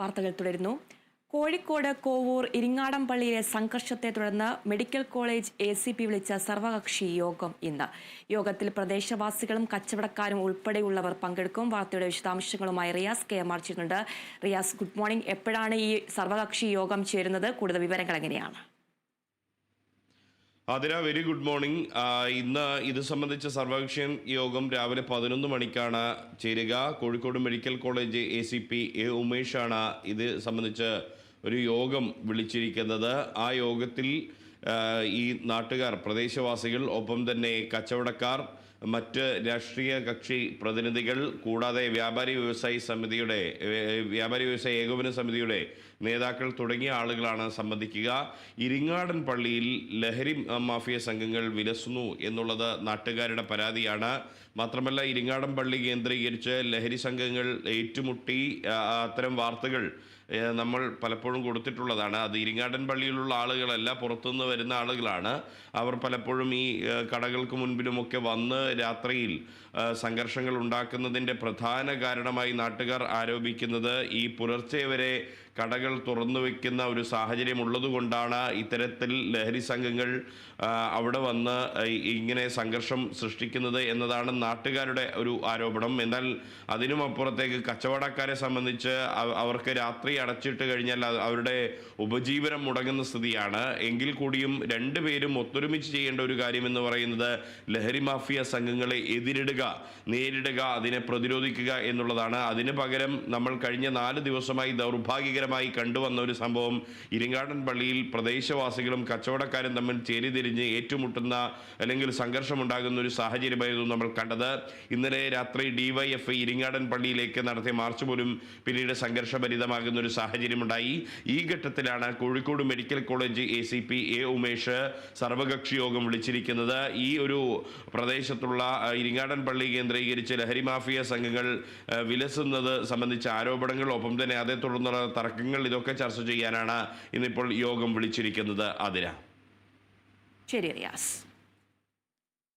വാർത്തകൾ തുടരുന്നു. കോഴിക്കോട് കോവൂർ ഇരിങ്ങാടംപള്ളിയിലെ സംഘർഷത്തെ തുടർന്ന് മെഡിക്കൽ കോളേജ് ACP വിളിച്ച സർവകക്ഷി യോഗം ഇന്ന്. യോഗത്തിൽ പ്രദേശവാസികളും കച്ചവടക്കാരും ഉൾപ്പെടെയുള്ളവർ പങ്കെടുക്കും. വാർത്തയുടെ വിശദാംശങ്ങളുമായി റിയാസ് KM ചേരുന്നുണ്ട്. Riyas, good morning. എപ്പോഴാണ് ഈ സർവകക്ഷി യോഗം ചേരുന്നത്? കൂടുതൽ വിവരങ്ങൾ എങ്ങനെയാണ്? Athira very good morning. ഇന്ന് ഇത് സംബന്ധിച്ച സർവകക്ഷി യോഗം രാവിലെ 11 മണിക്കാണ് ചേരുക. Kozhikode medical college ACP A ഉമേഷാണ് ഇത് സംബന്ധിച്ച് ഒരു യോഗം വിളിച്ചിരിക്കുന്നത്. ആ യോഗത്തിൽ ഈ നാട്ടുകാർ, പ്രദേശവാസികൾ, ഒപ്പം തന്നെ കച്ചവടക്കാർ, മറ്റ് രാഷ്ട്രീയ കക്ഷി പ്രതിനിധികൾ, കൂടാതെ വ്യാപാരി വ്യവസായ ഏകോപന സമിതിയുടെ നേതാക്കൾ തുടങ്ങിയ ആളുകളാണ് സംബന്ധിക്കുക. ഇരിങ്ങാടൻ പള്ളിയിൽ ലഹരി മാഫിയ സംഘങ്ങൾ വിലസുന്നു എന്നുള്ളത് നാട്ടുകാരുടെ പരാതിയാണ്. മാത്രമല്ല, ഇരിങ്ങാടൻ പള്ളി കേന്ദ്രീകരിച്ച് ലഹരി സംഘങ്ങൾ ഏറ്റുമുട്ടി അത്തരം വാർത്തകൾ നമ്മൾ പലപ്പോഴും കൊടുത്തിട്ടുള്ളതാണ്. അത് ഇരിങ്ങാടൻ പള്ളിയിലുള്ള ആളുകളല്ല, പുറത്തുനിന്ന് വരുന്ന ആളുകളാണ്. അവർ പലപ്പോഴും ഈ കടകൾക്ക് മുൻപിലുമൊക്കെ വന്ന് രാത്രിയിൽ സംഘർഷങ്ങൾ ഉണ്ടാക്കുന്നതിൻ്റെ പ്രധാന കാരണമായി നാട്ടുകാർ ആരോപിക്കുന്നത് ഈ പുലർച്ചെ വരെ കടകൾ തുറന്നു വയ്ക്കുന്ന ഒരു സാഹചര്യം ഉള്ളതുകൊണ്ടാണ് ഇത്തരത്തിൽ ലഹരി സംഘങ്ങൾ അവിടെ വന്ന് ഇങ്ങനെ സംഘർഷം സൃഷ്ടിക്കുന്നത് എന്നതാണ് നാട്ടുകാരുടെ ഒരു ആരോപണം. എന്നാൽ അതിനും അപ്പുറത്തേക്ക് കച്ചവടക്കാരെ സംബന്ധിച്ച് അവർക്ക് രാത്രി അടച്ചിട്ട് കഴിഞ്ഞാൽ അവരുടെ ഉപജീവനം മുടങ്ങുന്ന സ്ഥിതിയാണ്. എങ്കിൽ കൂടിയും രണ്ടുപേരും ഒത്തൊരുമിച്ച് ചെയ്യേണ്ട ഒരു കാര്യം എന്ന് പറയുന്നത് ലഹരി മാഫിയ സംഘങ്ങളെ നേരിടുക, അതിനെ പ്രതിരോധിക്കുക എന്നുള്ളതാണ്. അതിന് പകരം നമ്മൾ കഴിഞ്ഞ 4 ദിവസമായി ദൗർഭാഗ്യകരമായി കണ്ടുവന്ന ഒരു സംഭവം, ഇരിങ്ങാടൻ പള്ളിയിൽ പ്രദേശവാസികളും കച്ചവടക്കാരും തമ്മിൽ ചേരിതിരിഞ്ഞ് ഏറ്റുമുട്ടുന്ന അല്ലെങ്കിൽ സംഘർഷമുണ്ടാകുന്ന ഒരു സാഹചര്യമായിരുന്നു നമ്മൾ കണ്ടത്. ഇന്നലെ രാത്രി DYFI ഇരിങ്ങാടൻ പള്ളിയിലേക്ക് നടത്തിയ മാർച്ച് പോലും പിന്നീട് സംഘർഷഭരിതമാകുന്ന ഒരു സാഹചര്യമുണ്ടായി. ഈ ഘട്ടത്തിലാണ് Kozhikode medical college ACP A Umesh സർവകക്ഷി യോഗം വിളിച്ചിരിക്കുന്നത്. ഈ ഒരു പ്രദേശത്തുള്ള ഇരിങ്ങാടൻ പള്ളി കേന്ദ്രീകരിച്ച് ലഹരി മാഫിയ സംഘങ്ങൾ വിലസുന്നത് സംബന്ധിച്ച ആരോപണങ്ങൾ, ഒപ്പം തന്നെ അതേ തുടർന്നുള്ള തർക്കങ്ങൾ, ഇതൊക്കെ ചർച്ച ചെയ്യാനാണ് ഇന്നിപ്പോൾ യോഗം വിളിച്ചിരിക്കുന്നത്. അതിര. ശരി റിയാസ്.